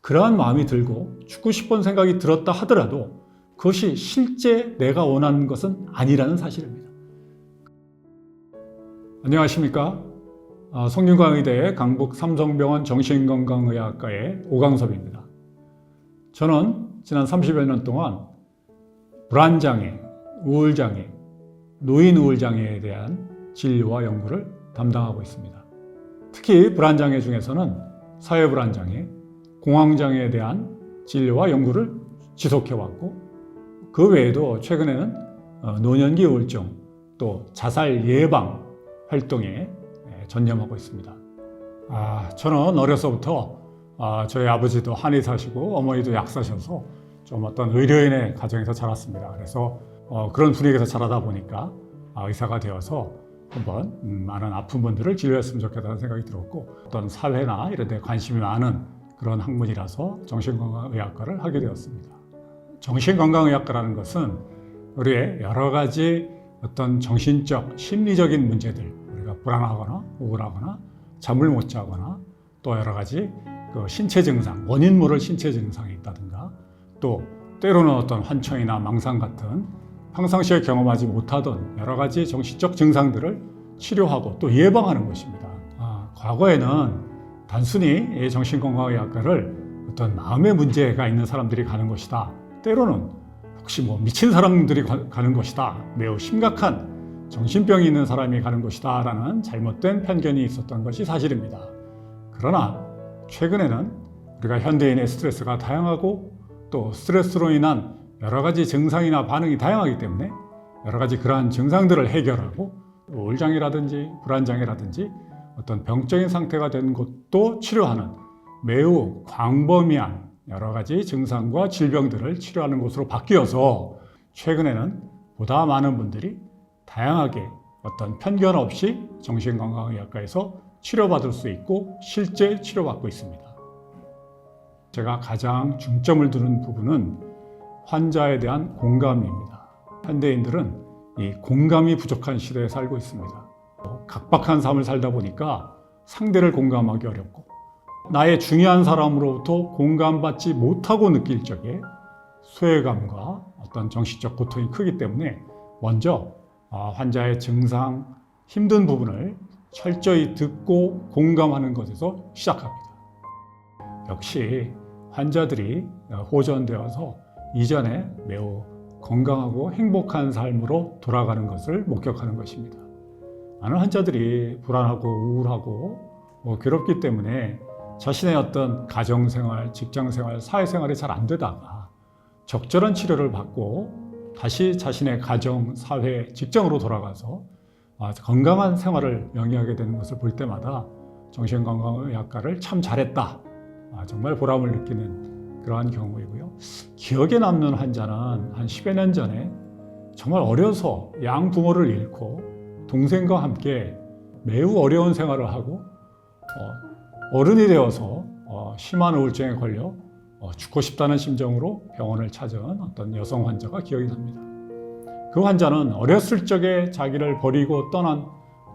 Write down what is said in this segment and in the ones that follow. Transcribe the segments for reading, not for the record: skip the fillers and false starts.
그러한 마음이 들고 죽고 싶은 생각이 들었다 하더라도 그것이 실제 내가 원하는 것은 아니라는 사실입니다. 안녕하십니까? 성균관의대 강북 삼성병원 정신건강의학과의 오강섭입니다. 저는 지난 30여 년 동안 불안장애, 우울장애, 노인우울장애에 대한 진료와 연구를 담당하고 있습니다. 특히 불안장애 중에서는 사회불안장애, 공황장애에 대한 진료와 연구를 지속해왔고 그 외에도 최근에는 노년기 우울증 또 자살 예방 활동에 전념하고 있습니다. 저는 어려서부터 저희 아버지도 한의사시고 어머니도 약사셔서 좀 어떤 의료인의 가정에서 자랐습니다. 그래서 그런 분위기에서 자라다 보니까 의사가 되어서 한번 많은 아픈 분들을 진료했으면 좋겠다는 생각이 들었고 어떤 사회나 이런 데 관심이 많은 그런 학문이라서 정신건강의학과를 하게 되었습니다. 정신건강의학과라는 것은 우리의 여러 가지 어떤 정신적, 심리적인 문제들, 우리가 불안하거나 우울하거나 잠을 못 자거나 또 여러 가지 그 신체 증상, 원인 모를 신체 증상이 있다든가 또 때로는 어떤 환청이나 망상 같은 평상시에 경험하지 못하던 여러 가지 정신적 증상들을 치료하고 또 예방하는 것입니다. 과거에는 단순히 정신건강의학과를 어떤 마음의 문제가 있는 사람들이 가는 것이다. 때로는 혹시 미친 사람들이 가는 것이다. 매우 심각한 정신병이 있는 사람이 가는 것이다. 라는 잘못된 편견이 있었던 것이 사실입니다. 그러나 최근에는 우리가 현대인의 스트레스가 다양하고 또 스트레스로 인한 여러 가지 증상이나 반응이 다양하기 때문에 여러 가지 그러한 증상들을 해결하고 우울장애라든지 불안장애라든지 어떤 병적인 상태가 된 것도 치료하는 매우 광범위한 여러 가지 증상과 질병들을 치료하는 곳으로 바뀌어서 최근에는 보다 많은 분들이 다양하게 어떤 편견 없이 정신건강의학과에서 치료받을 수 있고 실제 치료받고 있습니다. 제가 가장 중점을 두는 부분은 환자에 대한 공감입니다. 현대인들은 이 공감이 부족한 시대에 살고 있습니다. 각박한 삶을 살다 보니까 상대를 공감하기 어렵고 나의 중요한 사람으로부터 공감받지 못하고 느낄 적에 소외감과 어떤 정신적 고통이 크기 때문에 먼저 환자의 증상, 힘든 부분을 철저히 듣고 공감하는 것에서 시작합니다. 역시 환자들이 호전되어서 이전에 매우 건강하고 행복한 삶으로 돌아가는 것을 목격하는 것입니다. 많은 환자들이 불안하고 우울하고 괴롭기 때문에 자신의 어떤 가정생활, 직장생활, 사회생활이 잘 안 되다가 적절한 치료를 받고 다시 자신의 가정, 사회, 직장으로 돌아가서 건강한 생활을 영위하게 되는 것을 볼 때마다 정신건강의학과를 참 잘했다. 정말 보람을 느끼는 그러한 경우이고요. 기억에 남는 환자는 한 10여 년 전에 정말 어려서 양부모를 잃고 동생과 함께 매우 어려운 생활을 하고 어른이 되어서 심한 우울증에 걸려 죽고 싶다는 심정으로 병원을 찾은 어떤 여성 환자가 기억이 납니다. 그 환자는 어렸을 적에 자기를 버리고 떠난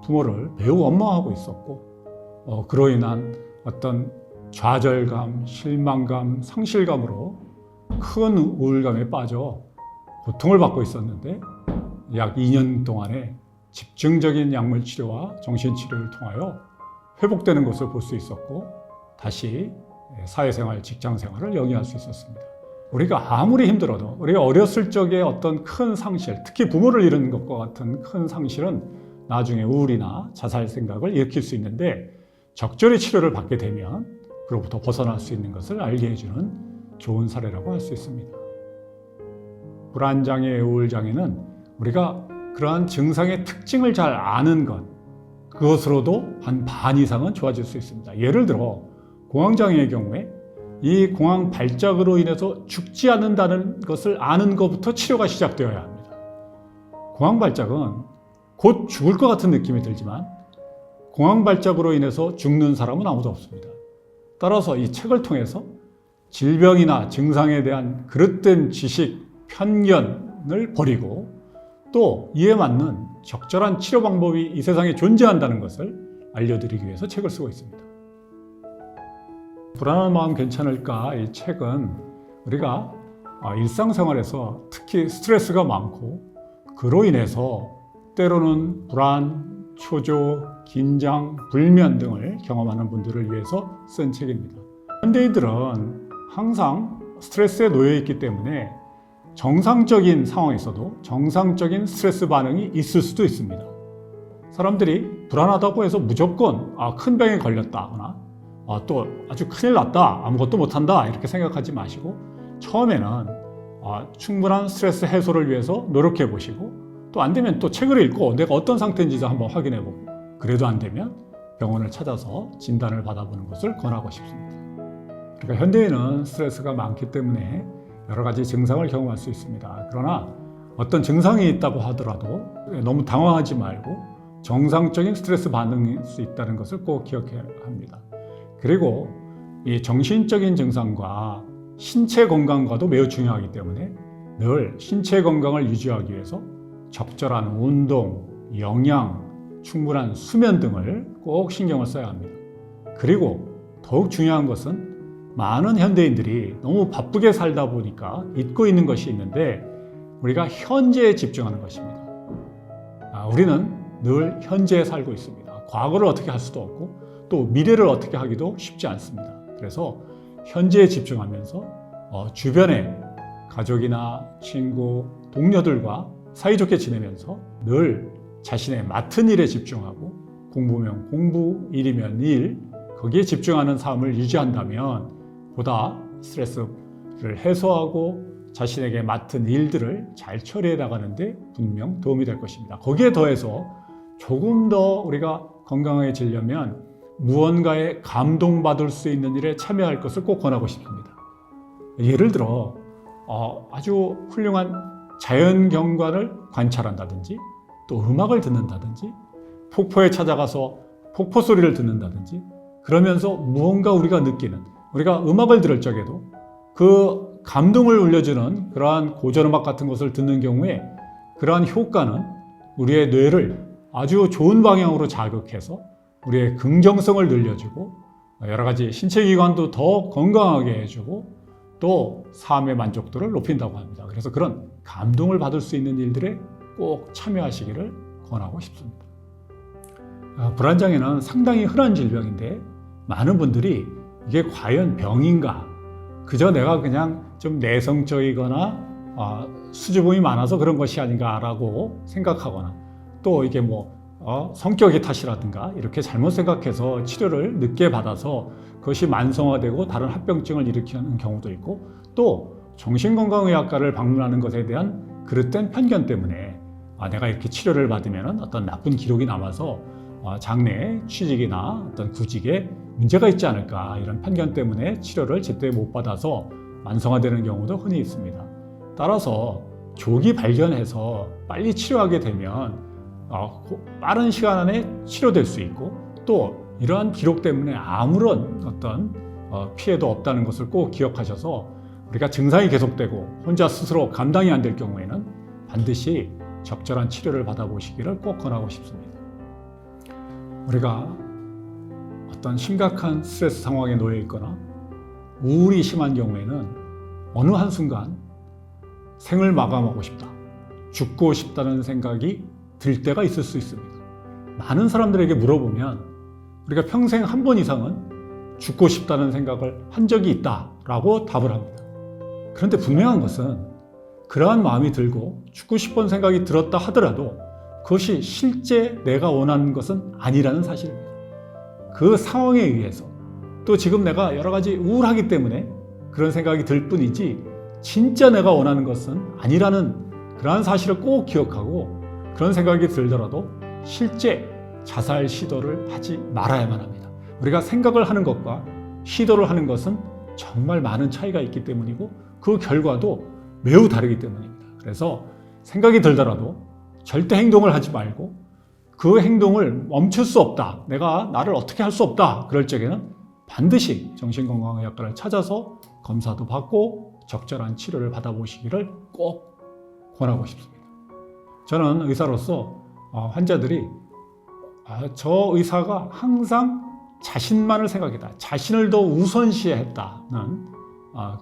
부모를 매우 원망하고 있었고 그로 인한 어떤 좌절감, 실망감, 상실감으로 큰 우울감에 빠져 고통을 받고 있었는데 약 2년 동안의 집중적인 약물 치료와 정신치료를 통하여 회복되는 것을 볼 수 있었고 다시 사회생활, 직장생활을 영위할 수 있었습니다. 우리가 아무리 힘들어도 우리가 어렸을 적에 어떤 큰 상실, 특히 부모를 잃은 것과 같은 큰 상실은 나중에 우울이나 자살 생각을 일으킬 수 있는데 적절히 치료를 받게 되면 그로부터 벗어날 수 있는 것을 알게 해주는 좋은 사례라고 할 수 있습니다. 불안장애, 우울장애는 우리가 그러한 증상의 특징을 잘 아는 것, 그것으로도 한 반 이상은 좋아질 수 있습니다. 예를 들어 공황장애의 경우에 이 공황 발작으로 인해서 죽지 않는다는 것을 아는 것부터 치료가 시작되어야 합니다. 공황 발작은 곧 죽을 것 같은 느낌이 들지만 공황 발작으로 인해서 죽는 사람은 아무도 없습니다. 따라서 이 책을 통해서 질병이나 증상에 대한 그릇된 지식, 편견을 버리고 또 이에 맞는 적절한 치료 방법이 이 세상에 존재한다는 것을 알려드리기 위해서 책을 쓰고 있습니다. 불안한 마음 괜찮을까? 이 책은 우리가 일상생활에서 특히 스트레스가 많고 그로 인해서 때로는 불안, 초조, 긴장, 불면 등을 경험하는 분들을 위해서 쓴 책입니다. 현대인들은 항상 스트레스에 놓여 있기 때문에 정상적인 상황에서도 정상적인 스트레스 반응이 있을 수도 있습니다. 사람들이 불안하다고 해서 무조건 큰 병에 걸렸다거나 또 아주 큰일 났다, 아무것도 못한다 이렇게 생각하지 마시고 처음에는 충분한 스트레스 해소를 위해서 노력해 보시고 또 안 되면 또 책을 읽고 내가 어떤 상태인지 한번 확인해 보고 그래도 안 되면 병원을 찾아서 진단을 받아보는 것을 권하고 싶습니다. 그러니까 현대인은 스트레스가 많기 때문에 여러 가지 증상을 경험할 수 있습니다. 그러나 어떤 증상이 있다고 하더라도 너무 당황하지 말고 정상적인 스트레스 반응일 수 있다는 것을 꼭 기억해야 합니다. 그리고 이 정신적인 증상과 신체 건강과도 매우 중요하기 때문에 늘 신체 건강을 유지하기 위해서 적절한 운동, 영양, 충분한 수면 등을 꼭 신경을 써야 합니다. 그리고 더욱 중요한 것은 많은 현대인들이 너무 바쁘게 살다 보니까 잊고 있는 것이 있는데 우리가 현재에 집중하는 것입니다. 우리는 늘 현재에 살고 있습니다. 과거를 어떻게 할 수도 없고 또 미래를 어떻게 하기도 쉽지 않습니다. 그래서 현재에 집중하면서 주변에 가족이나 친구, 동료들과 사이좋게 지내면서 늘 자신의 맡은 일에 집중하고 공부면 공부, 일이면 일, 거기에 집중하는 삶을 유지한다면 보다 스트레스를 해소하고 자신에게 맡은 일들을 잘 처리해 나가는데 분명 도움이 될 것입니다. 거기에 더해서 조금 더 우리가 건강해지려면 무언가에 감동받을 수 있는 일에 참여할 것을 꼭 권하고 싶습니다. 예를 들어 아주 훌륭한 자연 경관을 관찰한다든지 또 음악을 듣는다든지 폭포에 찾아가서 폭포 소리를 듣는다든지 그러면서 무언가 우리가 느끼는 우리가 음악을 들을 적에도 그 감동을 울려주는 그러한 고전음악 같은 것을 듣는 경우에 그러한 효과는 우리의 뇌를 아주 좋은 방향으로 자극해서 우리의 긍정성을 늘려주고 여러 가지 신체 기관도 더 건강하게 해주고 또 삶의 만족도를 높인다고 합니다. 그래서 그런 감동을 받을 수 있는 일들에 꼭 참여하시기를 권하고 싶습니다. 불안장애는 상당히 흔한 질병인데 많은 분들이 이게 과연 병인가? 그저 내가 그냥 좀 내성적이거나 수줍음이 많아서 그런 것이 아닌가라고 생각하거나 또 이게 성격의 탓이라든가 이렇게 잘못 생각해서 치료를 늦게 받아서 그것이 만성화되고 다른 합병증을 일으키는 경우도 있고 또 정신건강의학과를 방문하는 것에 대한 그릇된 편견 때문에 내가 이렇게 치료를 받으면 어떤 나쁜 기록이 남아서 장래에 취직이나 어떤 구직에 문제가 있지 않을까 이런 편견 때문에 치료를 제때 못 받아서 만성화되는 경우도 흔히 있습니다. 따라서 조기 발견해서 빨리 치료하게 되면 빠른 시간 안에 치료될 수 있고 또 이러한 기록 때문에 아무런 어떤 피해도 없다는 것을 꼭 기억하셔서 우리가 증상이 계속되고 혼자 스스로 감당이 안 될 경우에는 반드시 적절한 치료를 받아보시기를 꼭 권하고 싶습니다. 우리가 어떤 심각한 스트레스 상황에 놓여 있거나 우울이 심한 경우에는 어느 한순간 생을 마감하고 싶다, 죽고 싶다는 생각이 들 때가 있을 수 있습니다. 많은 사람들에게 물어보면 우리가 평생 한 번 이상은 죽고 싶다는 생각을 한 적이 있다라고 답을 합니다. 그런데 분명한 것은 그러한 마음이 들고 죽고 싶은 생각이 들었다 하더라도 그것이 실제 내가 원하는 것은 아니라는 사실입니다. 그 상황에 의해서 또 지금 내가 여러 가지 우울하기 때문에 그런 생각이 들 뿐이지 진짜 내가 원하는 것은 아니라는 그러한 사실을 꼭 기억하고 그런 생각이 들더라도 실제 자살 시도를 하지 말아야만 합니다. 우리가 생각을 하는 것과 시도를 하는 것은 정말 많은 차이가 있기 때문이고 그 결과도 매우 다르기 때문입니다. 그래서 생각이 들더라도 절대 행동을 하지 말고 그 행동을 멈출 수 없다, 내가 나를 어떻게 할 수 없다 그럴 적에는 반드시 정신건강의학과를 찾아서 검사도 받고 적절한 치료를 받아보시기를 꼭 권하고 싶습니다. 저는 의사로서 환자들이 저 의사가 항상 자신만을 생각했다. 자신을 더 우선시했다는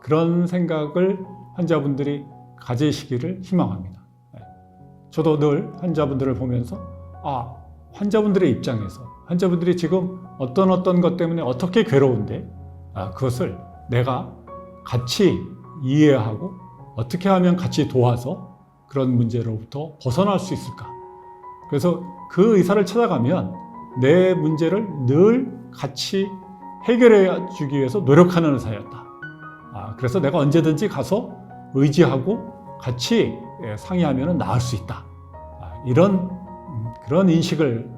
그런 생각을 환자분들이 가지시기를 희망합니다. 저도 늘 환자분들을 보면서 환자분들의 입장에서 환자분들이 지금 어떤 것 때문에 어떻게 괴로운데 그것을 내가 같이 이해하고 어떻게 하면 같이 도와서 그런 문제로부터 벗어날 수 있을까. 그래서 그 의사를 찾아가면 내 문제를 늘 같이 해결해 주기 위해서 노력하는 의사였다. 그래서 내가 언제든지 가서 의지하고 같이 상의하면 나을 수 있다. 그런 인식을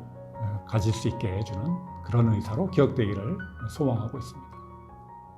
가질 수 있게 해주는 그런 의사로 기억되기를 소망하고 있습니다.